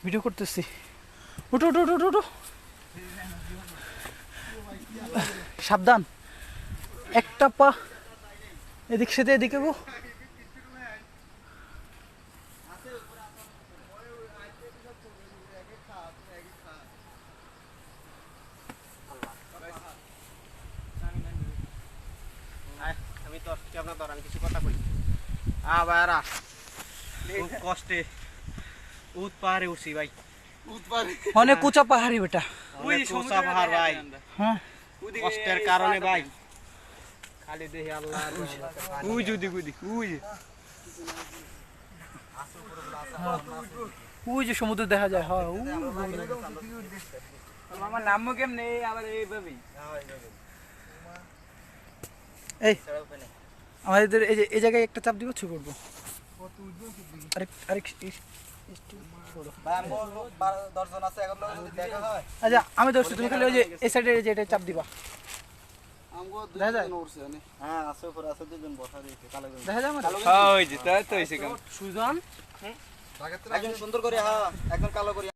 Video করতেছি। উঠো উঠো উঠো উঠো, সাবধান, একটা পা এদিক সেতে এদিকে গো। আমি তো আপনার ধরান কিছু কথা কই। ভাইরা খুব কষ্টে উত পাহাড়ে উঠছি ভাই। অনেক উঁচা পাহাড়ি বেটা। ওই সোসা পাহাড় ভাই, হ্যাঁ কষ্টের কারণে ভাই খালি দেখি আল্লাহ। উই যদি গুদি উই ওই যে সমুদ্র দেখা যায়। হ্যাঁ আমার নামও কেমনে আবার এইভাবেই এই আমাদের এই যে এই জায়গায় একটা চাপ দিব, ছু করবো। আরেক আরেক আচ্ছা আমি ধরছি, তুমি খালি ওই যে এই সাইডে যে এটা চাপ দিবা, দেখা যায়। দেখা যায় আমার ওই যে তাই তো হইছে কেন সুজন একজন সুন্দর করে, হ্যাঁ একজন কালো করে।